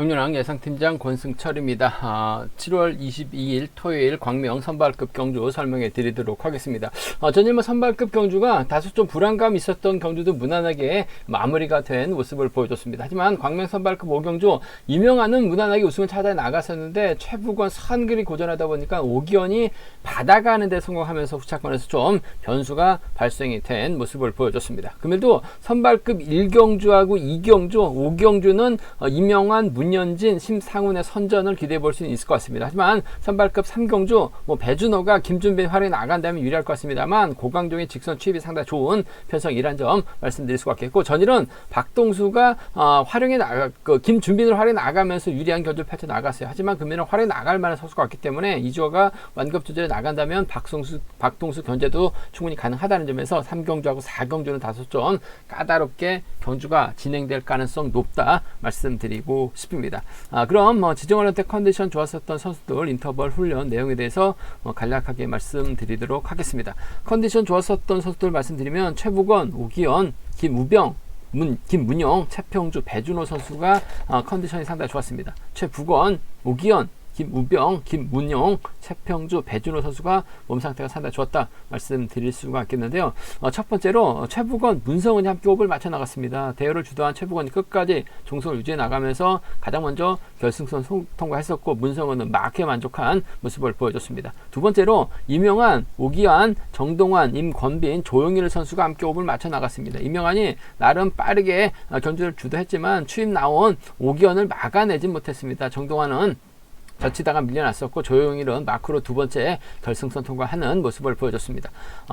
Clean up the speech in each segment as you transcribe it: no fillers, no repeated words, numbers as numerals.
경륜왕 예상팀장 권승철입니다. 7월 22일 토요일 광명 선발급 경주 설명해 드리도록 하겠습니다. 전일문 선발급 경주가 다소 좀 불안감 있었던 경주도 무난하게 마무리가 된 모습을 보여줬습니다. 하지만 광명 선발급 5경주 이명환은 무난하게 우승을 찾아 나갔었는데 최부건 서한글이 고전하다 보니까 오기현이 받아가는 데 성공하면서 후차권에서 좀 변수가 발생이 된 모습을 보여줬습니다. 금일도 선발급 1경주하고 2경주, 5경주는 이명환, 문현진, 심상훈의 선전을 기대해 볼 수 있을 것 같습니다. 하지만 선발급 3경주 배준호가 김준빈 활약이 나간다면 유리할 것 같습니다만 고강종의 직선 추입이 상당히 좋은 편성이란 점 말씀드릴 수가 있겠고, 전일은 박동수가 김준빈을 활약이 나가면서 유리한 경주를 펼쳐 나갔어요. 하지만 금일은 활약이 나갈 만한 선수가 왔기 때문에 이주호가 완급 조절에 나간다면 박동수 견제도 충분히 가능하다는 점에서 3경주하고 4경주는 다소 좀 까다롭게 경주가 진행될 가능성 높다 말씀드리고 싶습니다. 그럼 지정원년 때 컨디션 좋았었던 선수들 인터벌 훈련 내용에 대해서 간략하게 말씀드리도록 하겠습니다. 컨디션 좋았었던 선수들 말씀드리면 최부건, 오기현, 김우병, 김문영, 최평주, 배준호 선수가 컨디션이 상당히 좋았습니다. 최부건, 오기현, 김우병, 김문영, 최평주, 배준호 선수가 몸 상태가 상당히 좋았다 말씀드릴 수가 있겠는데요. 첫 번째로 최부건, 문성은이 함께 호흡을 맞춰 나갔습니다. 대회를 주도한 최부건이 끝까지 종속을 유지해 나가면서 가장 먼저 결승선 통과했었고, 문성은은 막에 만족한 모습을 보여줬습니다. 두 번째로 이명환, 오기환, 정동환, 임권빈, 조용일 선수가 함께 호흡을 맞춰 나갔습니다. 이명환이 나름 빠르게 경주를 주도했지만 추임 나온 오기환을 막아내지 못했습니다. 정동환은 젖히다가 밀려났었고, 조용일은 마크로 두 번째 결승선 통과하는 모습을 보여줬습니다.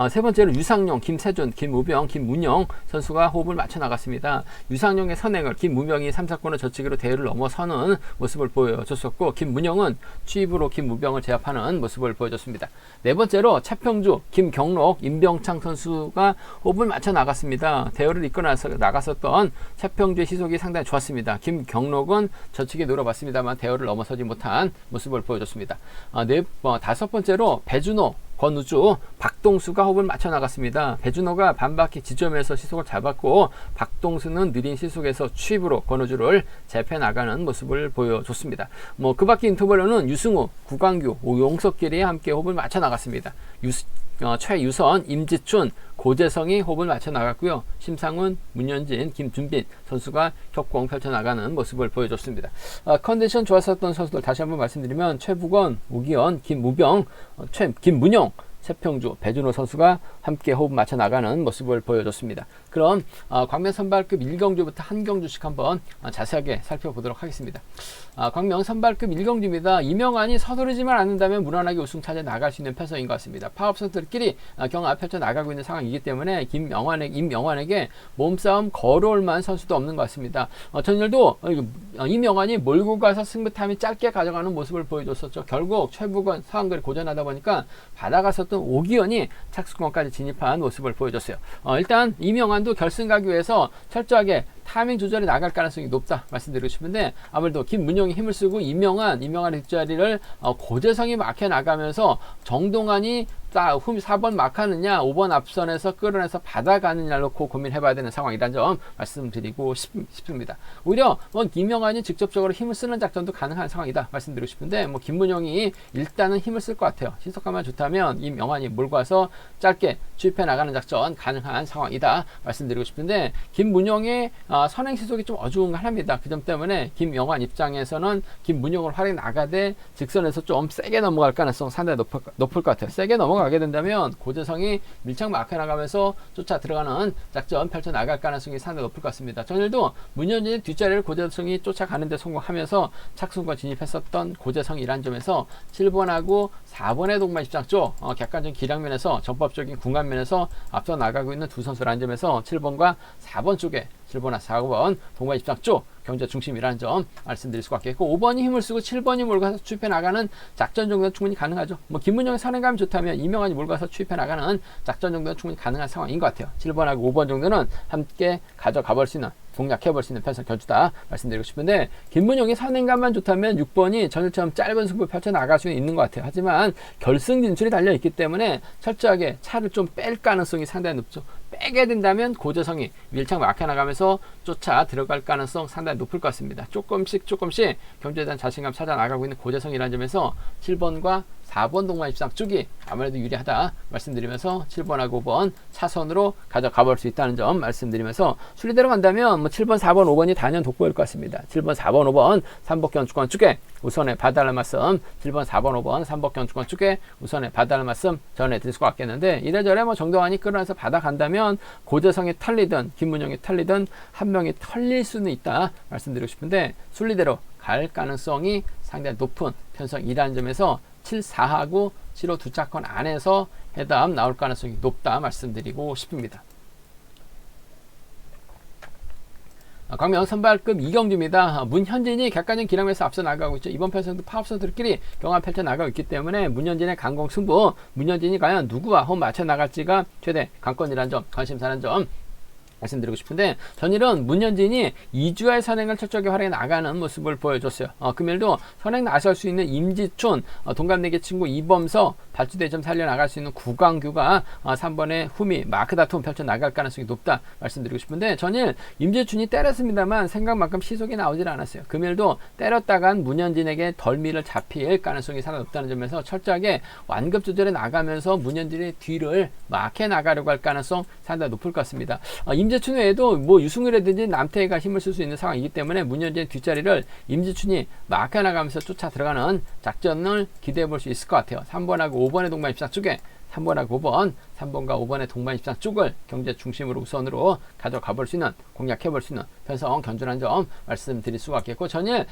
세 번째로 유상용, 김세준, 김우병, 김문영 선수가 호흡을 맞춰 나갔습니다. 유상용의 선행을 김우병이 3, 4권을 젖히기로 대회를 넘어서는 모습을 보여줬었고, 김문영은 취입으로 김우병을 제압하는 모습을 보여줬습니다. 네 번째로 차평주, 김경록, 임병창 선수가 호흡을 맞춰 나갔습니다. 대회를 이끌어 나갔었던 차평주의 시속이 상당히 좋았습니다. 김경록은 젖히기 노려봤습니다만 대회를 넘어서지 못한 모습을 보여줬습니다. 다섯 번째로 배준호, 권우주, 박동수가 호흡을 맞춰 나갔습니다. 배준호가 반바퀴 지점에서 시속을 잡았고, 박동수는 느린 시속에서 취입으로 권우주를 제패 나가는 모습을 보여줬습니다. 그 밖에 인터벌로는 유승우, 구광규, 오용석끼리 함께 호흡을 맞춰 나갔습니다. 최유선, 임지춘, 고재성이 호흡을 맞춰 나갔고요. 심상훈, 문현진, 김준빈 선수가 협공 펼쳐 나가는 모습을 보여줬습니다. 컨디션 좋았었던 선수들 다시 한번 말씀드리면 최부건, 오기현, 김우병, 김문영, 최평주, 배준호 선수가 함께 호흡 맞춰 나가는 모습을 보여줬습니다. 그럼 광명 선발급 1경주부터 한 경주씩 한번 자세하게 살펴보도록 하겠습니다. 광명 선발급 1경주입니다. 이명환이 서두르지만 않는다면 무난하게 우승 차지해 나갈 수 있는 편성인 것 같습니다. 파업 선수들끼리 경합 펼쳐 나가고 있는 상황이기 때문에 임명환에게 몸싸움 걸어올 만한 선수도 없는 것 같습니다. 전일도 이명환이 몰고 가서 승부타임이 짧게 가져가는 모습을 보여줬었죠. 결국 최부건, 서한글이 고전하다 보니까 받아갔었던 오기현이 착수권까지 진입한 모습을 보여줬어요. 일단 이명환도 결승 가기 위해서 철저하게 타이밍 조절이 나갈 가능성이 높다 말씀드리고 싶은데, 아무래도 김문영이 힘을 쓰고 이명환의 뒷자리를 고재성이 막혀 나가면서 정동환이 4번 막하느냐 5번 앞선에서 끌어내서 받아가느냐를 놓고 고민해봐야 되는 상황이라는 점 말씀드리고 싶습니다. 오히려 이명환이 직접적으로 힘을 쓰는 작전도 가능한 상황이다 말씀드리고 싶은데, 김문영이 일단은 힘을 쓸 것 같아요. 신속함만 좋다면 이명환이 몰고 와서 짧게 주입해 나가는 작전 가능한 상황이다 말씀드리고 싶은데, 김문영의 선행 시속이 좀 어중간합니다. 그 점 때문에 김명환 입장에서는 김문영을 활약 나가되 직선에서 좀 세게 넘어갈 가능성 상당히 높을 것 같아요. 세게 넘어가게 된다면 고재성이 밀착 막혀 나가면서 쫓아 들어가는 작전 펼쳐 나갈 가능성이 상당히 높을 것 같습니다. 전일도 문현진의 뒷자리를 고재성이 쫓아가는 데 성공하면서 착순권 진입했었던 고재성이라는 점에서 7번하고 4번의 동반 입장 쪽 객관적인 기량면에서 전법적인 궁합면에서 앞서 나가고 있는 두 선수라는 점에서 7번과 4번 쪽에 7번과 4번 동반 입장 쪽 경제 중심이라는 점 말씀드릴 수가 있겠고, 5번이 힘을 쓰고 7번이 몰고 가서 추입해 나가는 작전 정도는 충분히 가능하죠. 김문영의 선행감이 좋다면 이명환이 몰고 가서 추입해 나가는 작전 정도는 충분히 가능한 상황인 것 같아요. 7번하고 5번 정도는 함께 가져가 볼 수 있는, 공략해 볼 수 있는 편성 견주다 말씀드리고 싶은데, 김문영이 선행감만 좋다면 6번이 전일처럼 짧은 승부 펼쳐 나갈 수 있는 것 같아요. 하지만 결승 진출이 달려 있기 때문에 철저하게 차를 좀 뺄 가능성이 상당히 높죠. 빼게 된다면 고재성이 밀착 막혀나가면서 쫓아 들어갈 가능성 상당히 높을 것 같습니다. 조금씩 경주에 대한 자신감 찾아 나가고 있는 고재성이라는 점에서 7번과 4번 동반 입상 쪽이 아무래도 유리하다 말씀드리면서 7번하고 5번 차선으로 가져가 볼 수 있다는 점 말씀드리면서 순리대로 간다면 7번, 4번, 5번이 단연 돋보일 것 같습니다. 7번, 4번, 5번 삼복경 주권 쪽에 우선에 봐달라는 말씀, 7번, 4번, 5번 삼복경 주권 쪽에 우선에 봐달라는 말씀 전해드릴 수가 있겠는데, 이래저래 정동환이 끌어내서 받아간다면 고재성이 털리든 김문영이 털리든 한 명이 털릴 수는 있다 말씀드리고 싶은데, 순리대로 갈 가능성이 상당히 높은 편성이라는 점에서 7, 4하고 7호 두 차권 안에서 해답 나올 가능성이 높다 말씀드리고 싶습니다. 광명 선발급 이경주입니다. 문현진이 객관적 기량에서 앞서 나가고 있죠. 이번 편성도 파업선수들끼리 경합 펼쳐 나가고 있기 때문에 문현진의 강공 승부, 문현진이 과연 누구와 호흡 맞춰 나갈지가 최대 관건이라는 점, 관심사라는 점 말씀드리고 싶은데, 전일은 문현진이 2주의 선행을 철저하게 활용해 나가는 모습을 보여줬어요. 금일도 선행 나설 수 있는 임지춘, 동갑내기 친구 이범서, 발주대 좀 살려나갈 수 있는 구광규가 3번에 후미, 마크 다툼 펼쳐 나갈 가능성이 높다 말씀드리고 싶은데, 전일 임지춘이 때렸습니다만 생각만큼 시속이 나오질 않았어요. 금일도 때렸다간 문현진에게 덜미를 잡힐 가능성이 상당히 높다는 점에서 철저하게 완급 조절해 나가면서 문현진의 뒤를 막해 나가려고 할 가능성 상당히 높을 것 같습니다. 임재춘 외에도 유승일이라든지 남태희가 힘을 쓸 수 있는 상황이기 때문에 문현진의 뒷자리를 임재춘이 막혀 나가면서 쫓아 들어가는 작전을 기대해 볼 수 있을 것 같아요. 3번하고 5번의 동반 입상 쪽에 3번하고 5번, 3번과 5번의 동반 입상 쪽을 경제 중심으로 우선으로 가져가 볼 수 있는, 공략해 볼 수 있는 편성 견준한 점 말씀드릴 수가 있겠고, 전일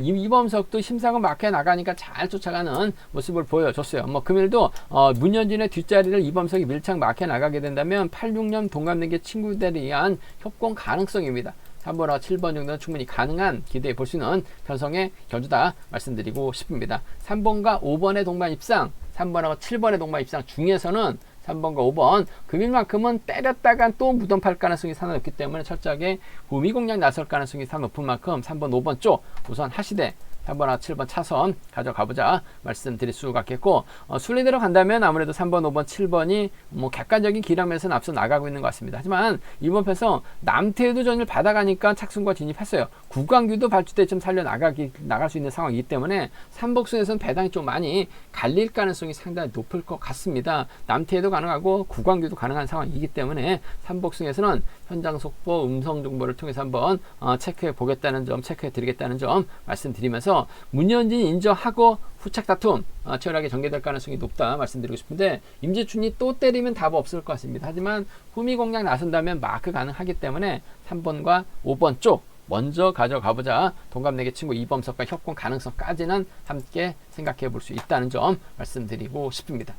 이범석도 심상은 막혀 나가니까 잘 쫓아가는 모습을 보여줬어요. 금일도 문현진의 뒷자리를 이범석이 밀착 막혀 나가게 된다면 8, 6년 동갑내기 친구들에 의한 협공 가능성입니다. 3번과 7번 정도는 충분히 가능한 기대해 볼 수 있는 편성의 견주다 말씀드리고 싶습니다. 3번과 5번의 동반 입상, 3번하고 7번의 동반 입상 중에서는 3번과 5번 금일만큼은 때렸다간 또 무덤팔 가능성이 상당히 높기 때문에 철저하게 후미 공략 나설 가능성이 상당히 높은 만큼 3번, 5번 쪽 우선 하시되 3번하고 7번 차선 가져가보자 말씀드릴 수가 있겠고, 순리대로 간다면 아무래도 3번, 5번, 7번이 객관적인 기량면에서는 앞서 나가고 있는 것 같습니다. 하지만 이번 편에서 남태희도 전일 받아가니까 착순과 진입했어요. 구광규도 발주대 좀 살려 나갈 수 있는 상황이기 때문에 삼복순에서는 배당이 좀 많이 갈릴 가능성이 상당히 높을 것 같습니다. 남태희도 가능하고 구광규도 가능한 상황이기 때문에 삼복승에서는 현장 속보, 음성 정보를 통해서 한번 체크해 보겠다는 점, 체크해 드리겠다는 점 말씀드리면서, 문현진 인정하고 후착 다툼 치열하게 전개될 가능성이 높다 말씀드리고 싶은데, 임재춘이 또 때리면 답 없을 것 같습니다. 하지만 후미 공략 나선다면 마크 가능하기 때문에 3번과 5번 쪽 먼저 가져가보자, 동갑내기 친구 이범석과 협공 가능성까지는 함께 생각해 볼 수 있다는 점 말씀드리고 싶습니다.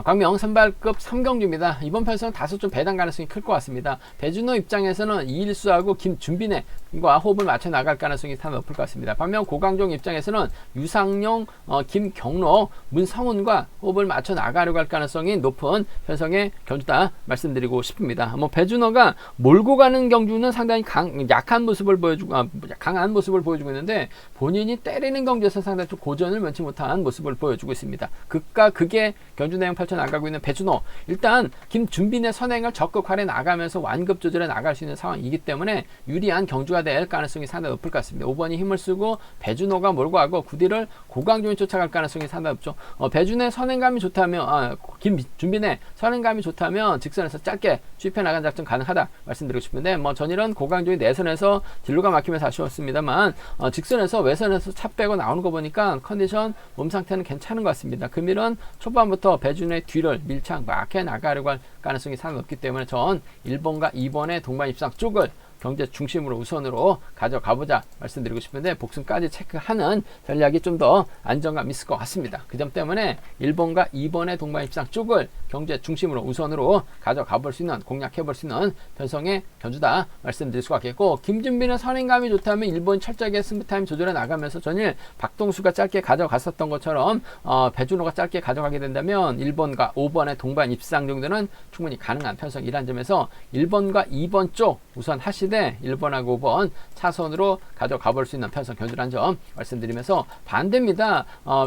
광명 선발급 3경주입니다. 이번 편에서는 다소 좀 배당 가능성이 클 것 같습니다. 배준호 입장에서는 이일수하고 김준빈과 호흡을 맞춰 나갈 가능성이 상당히 높을 것 같습니다. 반면 고강종 입장에서는 유상용, 김경록, 문성훈과 호흡을 맞춰 나가려고 할 가능성이 높은 편성의 경주다 말씀드리고 싶습니다. 배준호가 몰고 가는 경주는 상당히 약한 모습을 보여주고 강한 모습을 보여주고 있는데, 본인이 때리는 경주에서 상당히 좀 고전을 면치 못한 모습을 보여주고 있습니다. 극과 극의 경주 내용 펼쳐나가고 있는 배준호, 일단 김준빈의 선행을 적극 활용해 나가면서 완급 조절해 나갈 수 있는 상황이기 때문에 유리한 경주가 될 가능성이 상당히 높을 것 같습니다. 5번이 힘을 쓰고 배준호가 몰고 가고 9뒤를 고강종이 쫓아갈 가능성이 상당히 높죠. 배준의 선행감이 좋다면, 김준빈의 선행감이 좋다면 직선에서 짧게 추입해 나간 작전 가능하다 말씀드리고 싶은데, 전일은 고강종이 내선에서 진로가 막히면서 아쉬웠습니다만 직선에서 외선에서 차 빼고 나오는 거 보니까 컨디션, 몸 상태는 괜찮은 것 같습니다. 금일은 초반부터 배준의 뒤를 밀착 막혀 나가려고 할 가능성이 상당히 높기 때문에 전 1번과 2번의 동반 입상 쪽을 경제 중심으로 우선으로 가져가보자 말씀드리고 싶은데, 복순까지 체크하는 전략이 좀 더 안정감 있을 것 같습니다. 그 점 때문에 1번과 2번의 동반 입상 쪽을 경제 중심으로 우선으로 가져가볼 수 있는, 공략해볼 수 있는 편성의 견주다 말씀드릴 수가 있겠고, 김준빈의 선행감이 좋다면 1번 철저하게 승부타임 조절해 나가면서 전일 박동수가 짧게 가져갔었던 것처럼 배준호가 짧게 가져가게 된다면 1번과 5번의 동반 입상 정도는 충분히 가능한 편성이라는 점에서 1번과 2번 쪽 우선 하시되 우선하시되 1번하고 5번 차선으로 가져가 볼 수 있는 편성 견주란 점 말씀드리면서, 반대입니다.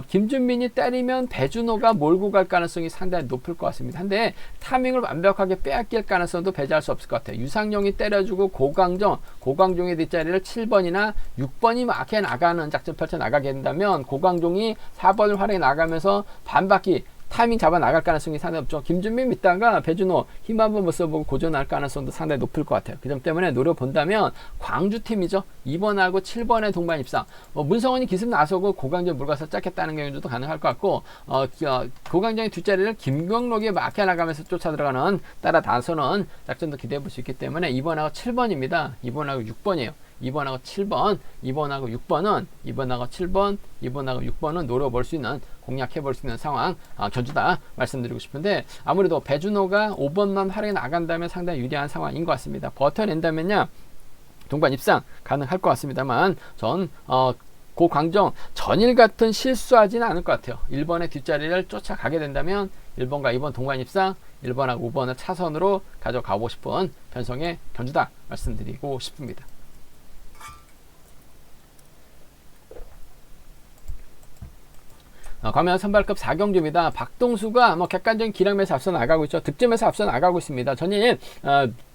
김준민이 때리면 배준호가 몰고 갈 가능성이 상당히 높을 것 같습니다. 한데 타이밍을 완벽하게 빼앗길 가능성도 배제할 수 없을 것 같아요. 유상용이 때려주고 고광종의 뒷자리를 7번이나 6번이 마크해 나가는 작전 펼쳐 나가게 된다면 고광종이 4번을 활용해 나가면서 반바퀴 타이밍 잡아 나갈 가능성이 상당히 높죠. 김준민 믿다가 배준호 힘 한번 못 써보고 고전할 가능성도 상당히 높을 것 같아요. 그 점 때문에 노려본다면 광주팀이죠. 2번하고 7번의 동반 입상. 문성원이 기습 나서고 고광정 물가서 짧겠다는 경우도 가능할 것 같고, 고광정의 뒷자리를 김경록이 막혀 나가면서 쫓아 들어가는 따라 나서는 작전도 기대해 볼 수 있기 때문에 2번하고 7번입니다. 2번하고 6번이에요. 2번하고 7번, 2번하고 6번은 2번하고 7번, 2번하고 6번은 노려볼 수 있는, 공략해 볼 수 있는 상황 견주다 말씀드리고 싶은데, 아무래도 배준호가 5번만 활용해 나간다면 상당히 유리한 상황인 것 같습니다. 버텨낸다면요 동반 입상 가능할 것 같습니다만, 전 고광정 전일 같은 실수하지는 않을 것 같아요. 1번의 뒷자리를 쫓아가게 된다면 1번과 2번 동반 입상, 1번하고 5번을 차선으로 가져가고 싶은 편성의 견주다 말씀드리고 싶습니다. 과면 선발급 4경주입니다. 박동수가 객관적인 기량에서 앞서 나가고 있죠. 득점에서 앞서 나가고 있습니다. 전일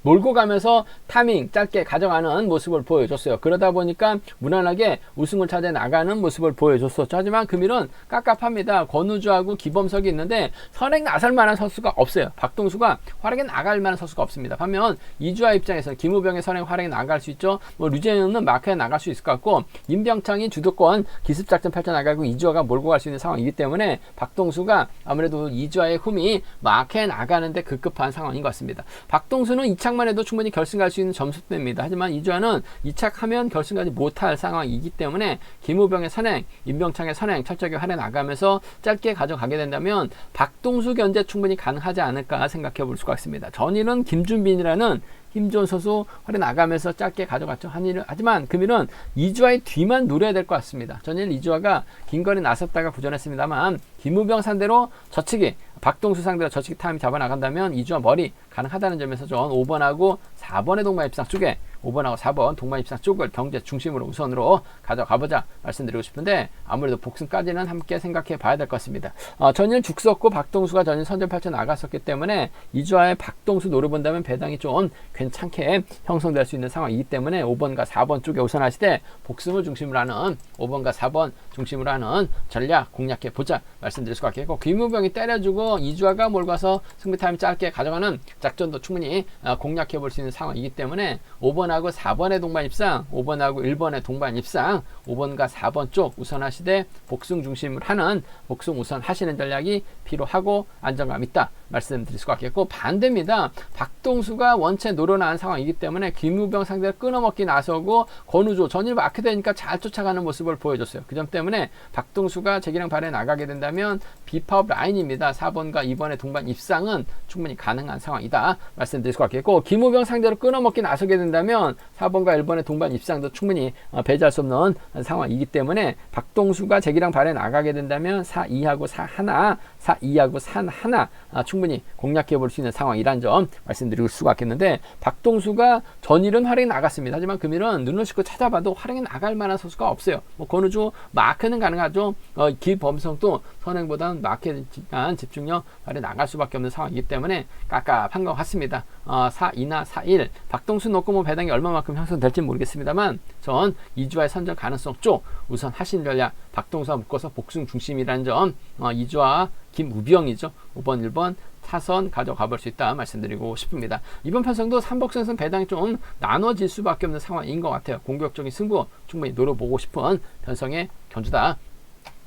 몰고 가면서 타이밍 짧게 가져가는 모습을 보여줬어요. 그러다 보니까 무난하게 우승을 찾아 나가는 모습을 보여줬었죠. 하지만 금일은 깝깝합니다. 권우주하고 기범석이 있는데 선행 나설 만한 선수가 없어요. 박동수가 활약에 나갈 만한 선수가 없습니다. 반면 이주아 입장에서는 김우병의 선행 활약에 나갈 수 있죠. 류재현은 마크에 나갈 수 있을 것 같고, 임병창이 주도권 기습작전 펼쳐나가고 이주아가 몰고 갈 수 있는 상황이기 때문에 박동수가 아무래도 이주아의 흠이 마크에 나가는데 급급한 상황인 것 같습니다. 박동수는 2착만 해도 충분히 결승 갈 수 있는 점수대입니다. 하지만 이주아는 2착하면 결승 가지 못할 상황이기 때문에 김우병의 선행, 임병창의 선행 철저하게 활용해 나가면서 짧게 가져가게 된다면 박동수 견제 충분히 가능하지 않을까 생각해 볼 수가 있습니다. 전일은 김준빈이라는 힘 좋은 선수 활에 나가면서 짧게 가져갔죠. 하지만 금일은 이주아의 뒤만 노려야 될 것 같습니다. 전일 이주아가 긴 거리 나섰다가 부전했습니다만, 김우병 상대로 저치기, 박동수 상대로 저치기 타임 잡아 나간다면 이주아 머리 가능하다는 점에서 전 5번하고 4번의 동반 입상 쪽에, 5번하고 4번 동반 입상 쪽을 경제 중심으로 우선으로 가져가보자 말씀드리고 싶은데, 아무래도 복승까지는 함께 생각해 봐야 될 것 같습니다. 전일 죽섰고 박동수가 전일 선전 펼쳐 나갔었기 때문에 이주아의 박동수 노려본다면 배당이 좀 괜찮게 형성될 수 있는 상황이기 때문에 5번과 4번 쪽에 우선하시되 복승을 중심으로 하는 5번과 4번 중심으로 하는 전략 공략해 보자 말씀드릴 수가 있겠고, 김우병이 때려주고 이주아가 몰고 가서 승부 타임 짧게 가져가는 작전도 충분히 공략해 볼 수 있는 상황이기 때문에 5번하고 4번의 동반 입상, 5번하고 1번의 동반 입상, 5번과 4번 쪽 우선하시되 복승 중심을 하는, 복승 우선 하시는 전략이 필요하고 안정감 있다 말씀드릴 수가 있겠고, 반대입니다. 박동수가 원체 노련한 상황이기 때문에 김우병 상대를 끊어먹기 나서고 권우조 전일 마크되니까 잘 쫓아가는 모습을 보여줬어요. 그 점 때문에 박동수가 제기량 발에 나가게 된다면 비파업 라인입니다. 4번과 2번의 동반 입상은 충분히 가능한 상황이다 말씀드릴 수가 있겠고, 김우병 상대로 끊어먹기 나서게 된다면 4번과 1번의 동반 입상도 충분히 배제할 수 없는 상황이기 때문에 박동수가 제기량 발에 나가게 된다면 4-2하고 4-1, 4-2하고 4-1 충분히 공략해 볼 수 있는 상황이란 점 말씀드릴 수가 있겠는데, 박동수가 전일은 활약이 나갔습니다. 하지만 금일은 눈을 씻고 찾아봐도 활약이 나갈 만한 선수가 없어요. 권우주 마크는 가능하죠. 기범성도 선행보다는 마크에 대한 집중력 발에 나갈 수밖에 없는 상황이기 때문에 깝깝한 것 같습니다. 4-2나 4-1 박동수 놓고 배당이 얼마만큼 형성될지 모르겠습니다만, 전 이주아의 선전 가능성 쪽 우선 하신 전략, 박동수와 묶어서 복승 중심이라는 점, 이주아 김우병이죠. 5번 1번 타선 가져가 볼 수 있다 말씀드리고 싶습니다. 이번 편성도 삼복선선 배당이 좀 나눠질 수밖에 없는 상황인 것 같아요. 공격적인 승부 충분히 노려보고 싶은 편성의 견주다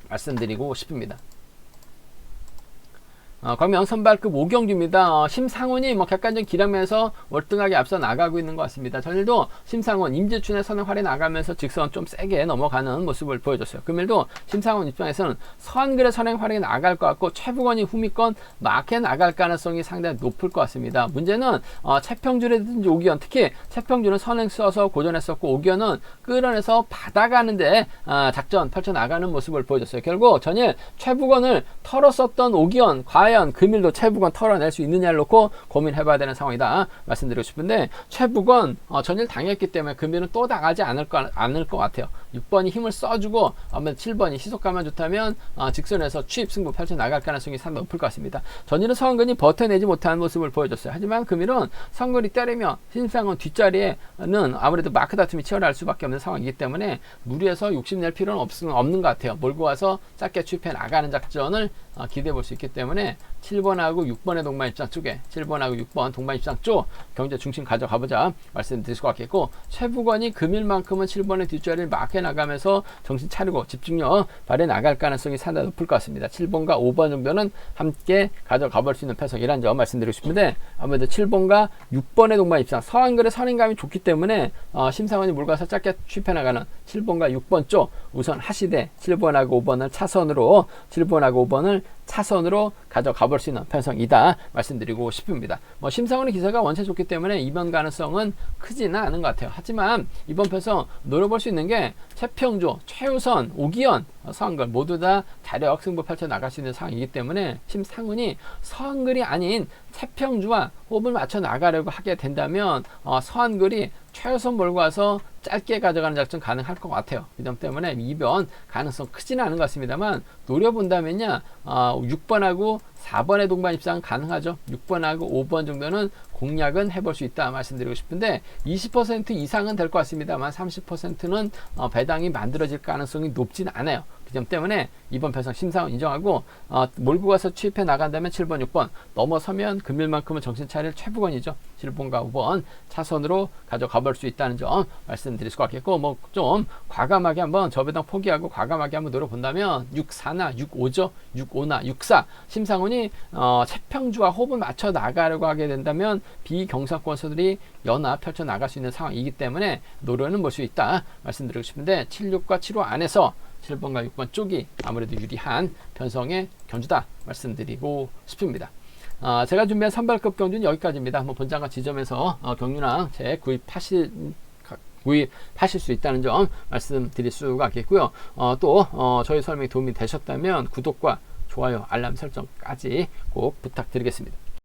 말씀드리고 싶습니다. 광명 선발급 5경주입니다. 심상훈이 객관적인 기량면에서 월등하게 앞서 나가고 있는 것 같습니다. 전일도 심상훈, 임재춘의 선을 활에 나가면서 직선 좀 세게 넘어가는 모습을 보여줬어요. 금일도 심상훈 입장에서는 선글의 선행 활약에 나갈 것 같고, 최부건이 후미권 마크에 나갈 가능성이 상당히 높을 것 같습니다. 문제는 최평준이든지 오기현, 특히 최평준은 선행 써서 고전했었고, 오기현은 끌어내서 받아가는데 작전 펼쳐 나가는 모습을 보여줬어요. 결국 전일 최부건을 털었었던 오기현, 과연 과연 금일도 최북원 털어낼 수 있느냐를 놓고 고민해봐야 되는 상황이다 말씀드리고 싶은데, 최북원 전일 당했기 때문에 금일은 또 당하지 않을 것 같아요. 6번이 힘을 써주고 아무래도 7번이 시속감만 좋다면 직선에서 취입 승부 펼쳐나갈 가능성이 상당히 높을 것 같습니다. 전일은 서한근이 버텨내지 못하는 모습을 보여줬어요. 하지만 금일은 서한근이 때리며 신상은 뒷자리에는 아무래도 마크 다툼이 치열할 수밖에 없는 상황이기 때문에 무리해서 욕심낼 필요는 없는 것 같아요. 몰고 와서 짧게 취입해 나가는 작전을 기대해 볼 수 있기 때문에 7번하고 6번의 동반 입장 쪽에 7번하고 6번 동반 입장 쪽 경제 중심 가져가보자 말씀드릴 것 같겠고, 최북원이 금일만큼은 7번의 뒷자리를 막해 나가면서 정신 차리고 집중력 발휘해 나갈 가능성이 상당히 높을 것 같습니다. 7번과 5번 정도는 함께 가져가 볼 수 있는 편성이라는 점 말씀드리고 싶은데, 아무래도 7번과 6번의 동반 입장 서한글의 선행감이 좋기 때문에 심상원이 몰가서 짧게 취입해 나가는 7번과 6번 쪽 우선 하시되 7번하고 5번을 차선으로 7번하고 5번을 차선으로 가져가 볼 수 있는 편성이다 말씀드리고 싶습니다. 심상원의 기세가 원체 좋기 때문에 이번 가능성은 크지는 않은 것 같아요. 하지만 이번 편성 노려볼 수 있는 게 최평조, 최우선, 오기현, 서한글 모두 다 자력 승부 펼쳐 나갈 수 있는 상황이기 때문에 심상훈이 서한글이 아닌 최평주와 호흡을 맞춰 나가려고 하게 된다면 서한글이 최우선 몰고 와서 짧게 가져가는 작전 가능할 것 같아요. 그 점 때문에 이변 가능성 크지는 않은 것 같습니다만, 노려본다면요 6번하고 4번의 동반 입장 가능하죠. 6번하고 5번 정도는 공략은 해볼 수 있다 말씀드리고 싶은데, 20% 이상은 될 것 같습니다만 30%는 배당이 만들어질 가능성이 높진 않아요. 그 점 때문에 이번 편성 심상은 인정하고 몰고 가서 취입해 나간다면 7번, 6번 넘어서면 금일만큼은 정신 차릴 최북원이죠. 7번과 5번 차선으로 가져가 볼 수 있다는 점 말씀드릴 수 같겠고, 좀 과감하게 한번 저배당 포기하고 과감하게 한번 노려본다면 6-4나 6-5죠. 6-5나 6-4 심상훈이 최평주와 호흡을 맞춰 나가려고 하게 된다면 비경사권서들이 연합 펼쳐 나갈 수 있는 상황이기 때문에 노려는 볼 수 있다 말씀드리고 싶은데, 7-6과 7-5 안에서 7번과 6번 쪽이 아무래도 유리한 편성의 경주다 말씀드리고 싶습니다. 제가 준비한 선발급 경주는 여기까지입니다. 본장과 지점에서 경유랑 제 구입하실 수 있다는 점 말씀드릴 수가 있겠고요. 또 저희 설명이 도움이 되셨다면 구독과 좋아요, 알람 설정까지 꼭 부탁드리겠습니다.